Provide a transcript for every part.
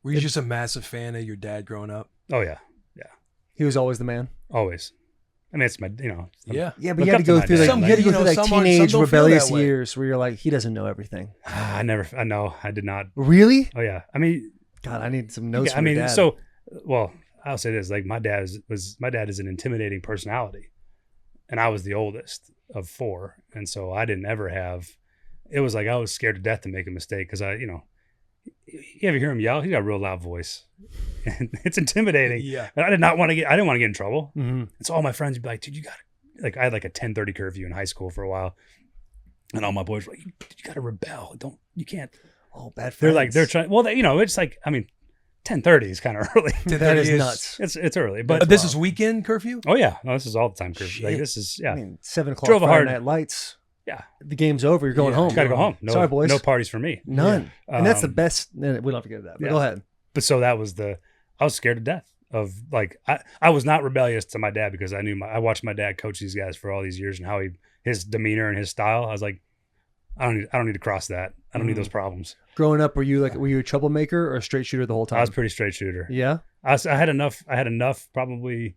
Were you just a massive fan of your dad growing up? Oh yeah. He was always the man. Always. I mean, it's my, Yeah. Yeah, but you had to go through teenage rebellious years where you're like, he doesn't know everything. I did not. Really? Oh yeah. I mean, God, I need some notes from your dad. so, well, I'll say this, like my dad is an intimidating personality, and I was the oldest of 4. And so I didn't ever have, it was like, I was scared to death to make a mistake. Cause you ever hear him yell? He got a real loud voice. And it's intimidating. Yeah. And I didn't want to get in trouble. Mm-hmm. And so all my friends would be like, dude, you got to, like, I had like a 10:30 curfew in high school for a while. And all my boys were like, you got to rebel. You can't. Oh, bad friends. They're like, they're trying, well, it's like, I mean, 10:30 is kind of early. That is nuts. It's early. But this is weekend curfew? Oh yeah. No, this is all the time curfew. Shit. Like this is, yeah. I mean, 7 o'clock Drove a Friday hard- night lights. Yeah. The game's over. You're going home. Got to go home. No, Sorry, boys. No parties for me. None. And that's the Um, best. We don't have to get into that. But yeah. go ahead. But so that was I was scared to death of, like, I was not rebellious to my dad because I watched my dad coach these guys for all these years and how his demeanor and his style. I was like, I don't need to cross that. I don't need those problems. Growing up, were you a troublemaker or a straight shooter the whole time? I was pretty straight shooter. Yeah. I had enough probably,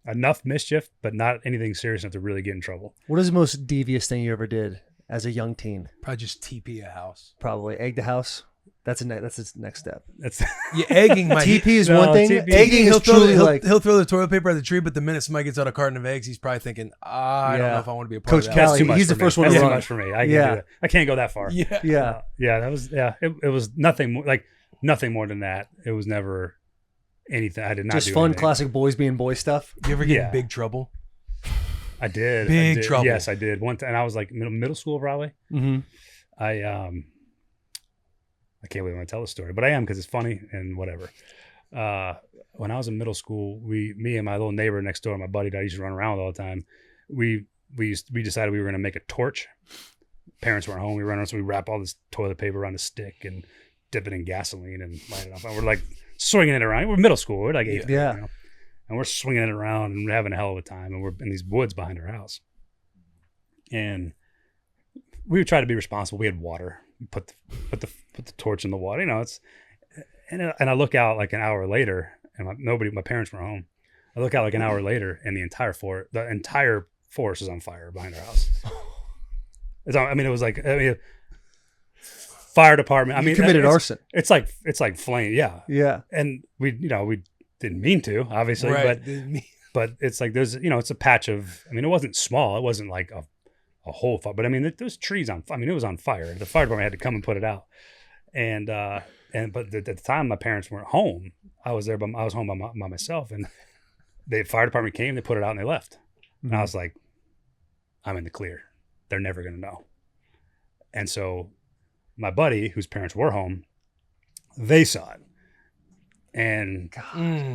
enough mischief, but not anything serious enough to really get in trouble. What is the most devious thing you ever did as a young teen? Probably just TP a house. Probably egg the house. That's its next step. That's Yeah, egging my TP is one thing. TP Egging is truly like he'll throw the toilet paper at the tree, but the minute somebody gets out a carton of eggs, he's probably thinking, I don't know if I want to be a part Coach of that. Cal- that's too much. He's the for first me. one to That's too run. much for me. I can't do that. I can't go that far. Yeah. yeah. That was It was nothing more, like nothing more than that. It was never anything. I did not Just do fun, anything. classic boys being boy stuff. You ever get Yeah. in big trouble? I did. Big trouble. Yes, I did. One time, and I was like middle school probably. Mm-hmm. I can't believe I tell the story, but I am because it's funny and whatever. When I was in middle school, me and my little neighbor next door, my buddy that I used to run around with all the time, we decided we were going to make a torch. Parents weren't home. We ran around, so we wrap all this toilet paper around a stick and dip it in gasoline and light it off. And we're like swinging it around. We're middle school. We're like 8th grade, Yeah. And we're swinging it around and we're having a hell of a time. And we're in these woods behind our house. And we would try to be responsible. We had water. We put the torch in the water. And I look out like an hour later, and my parents were home. I look out like an hour later, and the entire forest is on fire behind our house. It was like fire department. You committed arson. It's like flame. Yeah. Yeah. And we didn't mean to, obviously, Right. but it's like there's it's a patch of. It wasn't small. It wasn't like a whole fire, but those trees on. It was on fire. The fire department had to come and put it out, but at the time my parents weren't home. I was there, but I was home by myself, and the fire department came. They put it out and they left, and I was like, I'm in the clear. They're never gonna know. And so my buddy, whose parents were home, they saw it, and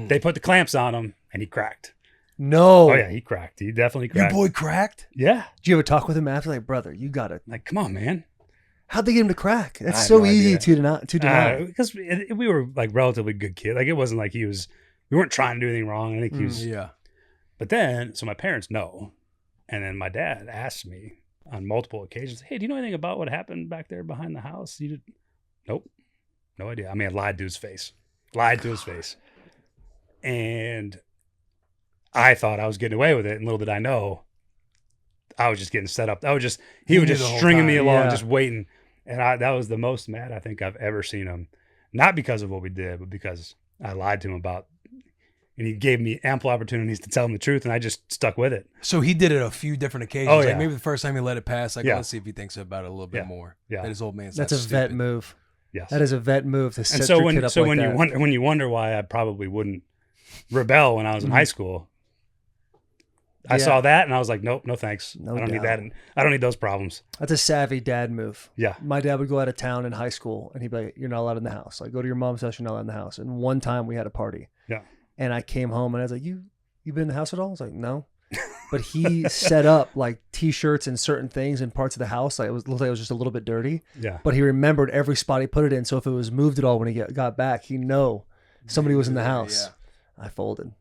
they put the clamps on him, and he cracked. No. Oh yeah, he cracked. He definitely Your cracked. boy cracked? Yeah. Did you ever talk with him after? Like, brother, you got it. Like, come on, man. How'd they get him to crack? I That's have so no easy idea. to deny. Because we were like relatively good kids. Like, it wasn't like we weren't trying to do anything wrong. I think he was. Yeah. But then, so my parents know. And then my dad asked me on multiple occasions, hey, do you know anything about what happened back there behind the house? Nope. No idea. I lied to his face. And I thought I was getting away with it. And little did I know, I was just getting set up. He was just stringing me along, just waiting. And that was the most mad I think I've ever seen him. Not because of what we did, but because I lied to him and he gave me ample opportunities to tell him the truth, and I just stuck with it. So he did it a few different occasions. Oh, Like yeah. maybe the first time he let it pass, like, Yeah. let's see if he thinks about it a little bit more. Yeah. That his old man's That's not a vet stupid. move. Yes. That is a vet move to set And so your kid up like when that. you wonder why I probably wouldn't rebel when I was in high school, I Yeah. saw that and I was like, nope, no thanks. No I don't need doubt. that. And I don't need those problems. That's a savvy dad move. Yeah. My dad would go out of town in high school and he'd be like, you're not allowed in the house. Like, go to your mom's house, you're not allowed in the house. And one time we had a party. Yeah. And I came home and I was like, you been in the house at all? I was like, no. But he set up like t-shirts and certain things in parts of the house. Like, looked like it was just a little bit dirty. Yeah. But he remembered every spot he put it in. So if it was moved at all when he got back, he'd know somebody was in the house. Yeah. I folded.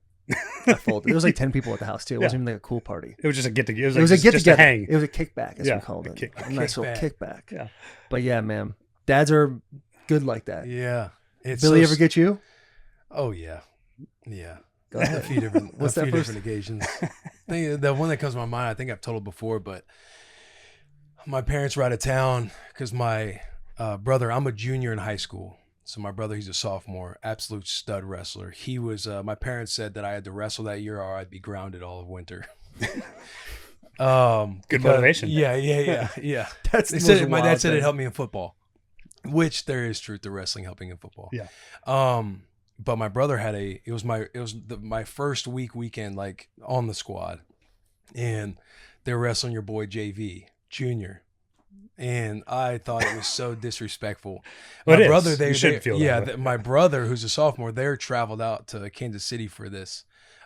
There was like 10 people at the house too. It wasn't even like a cool party. It was just a get together. It was a get just together. a hang. It was a kickback, as Yeah, we called it. kickback. A nice little Kickback. kickback. Yeah. But yeah, man, dads are good like that. Yeah. Billy ever get you? Oh yeah. Go ahead. A few different What's that first? different occasions. The one that comes to my mind, I think I've told it before, but my parents were out of town because my brother, I'm a junior in high school. So my brother, he's a sophomore, absolute stud wrestler. He was, my parents said that I had to wrestle that year or I'd be grounded all of winter. Good motivation. Yeah. They said, my dad said it helped me in football, which there is truth to wrestling helping in football. Yeah. But my brother had my first weekend, like on the squad, and they were wrestling your boy JV Junior. And I thought it was so disrespectful. Well, My brother, you shouldn't feel that way. my brother, who's a sophomore, they're traveled out to Kansas City for this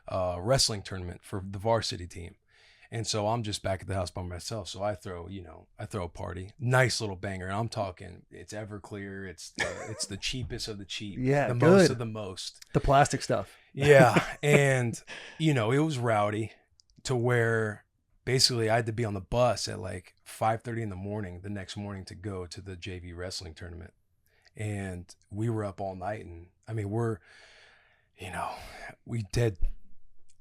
wrestling tournament for the varsity team. And so I'm just back at the house by myself. So I throw a party, nice little banger. And I'm talking, it's Everclear. It's the cheapest of the cheap. Yeah, the good. most of the most. The plastic stuff. Yeah. And, it was rowdy to where basically I had to be on the bus at like 5:30 in the morning the next morning to go to the JV wrestling tournament. And we were up all night. And I mean,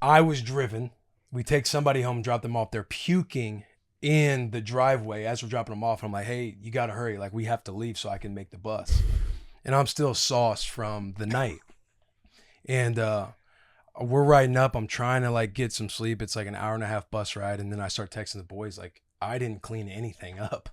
I was driven. We take somebody home, drop them off. They're puking in the driveway as we're dropping them off. I'm like, hey, you got to hurry. Like, we have to leave so I can make the bus. And I'm still sauced from the night. And we're riding up. I'm trying to like get some sleep. It's like an hour and a half bus ride. And then I start texting the boys like, I didn't clean anything up.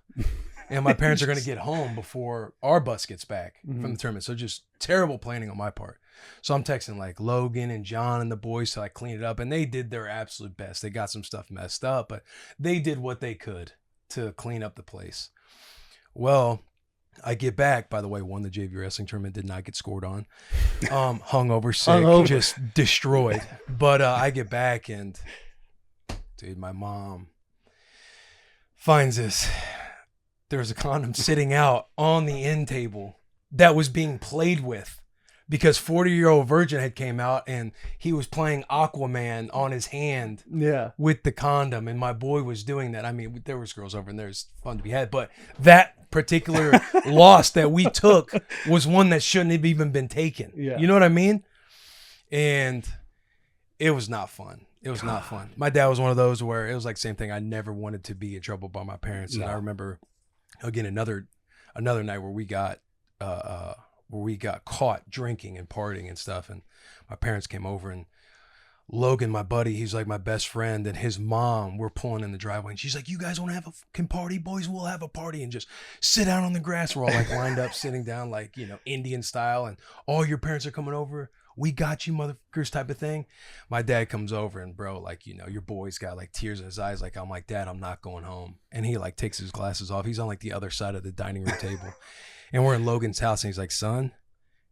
And my parents are going to get home before our bus gets back from the tournament. So just terrible planning on my part. So I'm texting like Logan and John and the boys to like clean it up. And they did their absolute best. They got some stuff messed up, but they did what they could to clean up the place. Well, I get back, by the way, won the JV wrestling tournament, did not get scored on. Hungover, sick, just destroyed. But I get back and, dude, my mom finds this. There's a condom sitting out on the end table that was being played with because 40-year-old virgin had came out and he was playing Aquaman on his hand with the condom. And my boy was doing that. I mean, there was girls over and there's fun to be had, but that particular loss that we took was one that shouldn't have even been taken. Yeah. You know what I mean? And it was not fun. It was not fun. My dad was one of those where it was like same thing. I never wanted to be in trouble by my parents. And I remember again another night where we got caught drinking and partying and stuff, and my parents came over, and Logan, my buddy, he's like my best friend, and his mom, we're pulling in the driveway, and she's like, you guys want to have a fucking party, boys? We'll have a party, and just sit down on the grass. We're all like lined up, sitting down like, Indian style, and all your parents are coming over. We got you, motherfuckers, type of thing. My dad comes over and bro, like, your boy's got like tears in his eyes. Like, I'm like, Dad, I'm not going home. And he like takes his glasses off. He's on like the other side of the dining room table. And we're in Logan's house and he's like, son,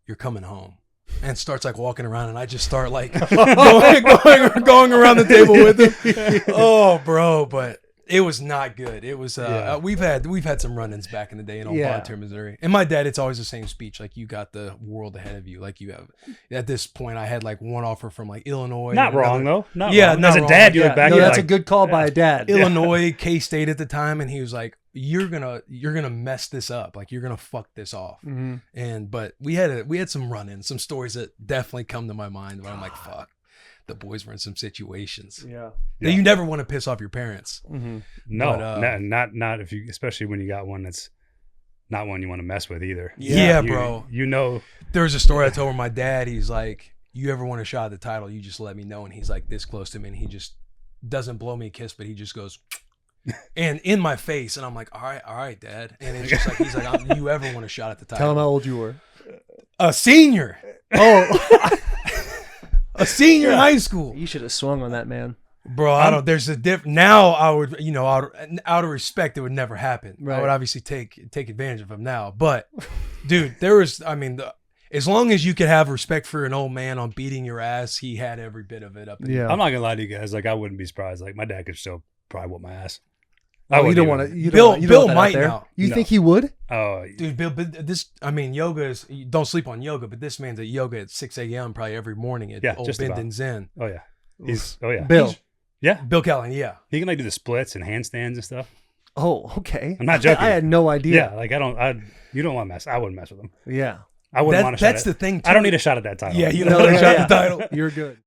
you're coming home. And starts like walking around and I just start like going around the table with him. Oh, bro, but it was not good. It was we've had some run-ins back in the day in Old Volunteer, Missouri. And my dad, it's always the same speech. Like, you got the world ahead of you. Like, you have at this point I had like one offer from like Illinois. Not wrong though. Not wrong. As a dad, you look back. No, that's a good call by a dad. Illinois, K-State at the time, and he was like, You're gonna mess this up. Like, you're gonna fuck this off. Mm-hmm. But we had some run-ins, some stories that definitely come to my mind where I'm like, fuck. The boys were in some situations. Yeah. That you never want to piss off your parents. Mm-hmm. No, but, not if you, especially when you got one that's not one you want to mess with either. Yeah, bro. There was a story I told where my dad, he's like, you ever want a shot at the title, you just let me know. And he's like this close to me and he just doesn't blow me a kiss, but he just goes, and in my face. And I'm like, all right, Dad. And it's just like, he's like, you ever want a shot at the title? Tell him how old you were. A senior. Oh, a senior in high school. You should have swung on that, man. Bro, there's a now I would, out of respect, it would never happen. Right. I would obviously take advantage of him now. But dude, as long as you could have respect for an old man on beating your ass, he had every bit of it up in I'm not gonna lie to you guys. Like, I wouldn't be surprised. Like, my dad could still probably whoop my ass. You don't want to. Bill might now. You think he would? Oh, dude, Bill. Yoga is. Don't sleep on yoga, but this man's at yoga at 6 a.m. probably every morning at Old Bend and Zen. Oh yeah, Bill. Bill Callahan. Yeah, he can like do the splits and handstands and stuff. Oh, okay. I'm not joking. I had no idea. Yeah, like you don't want to mess. I wouldn't mess with him. Yeah. I wouldn't want a shot. That's the thing. Too. I don't need a shot at that title. Yeah, you don't need a shot at the title. You're good.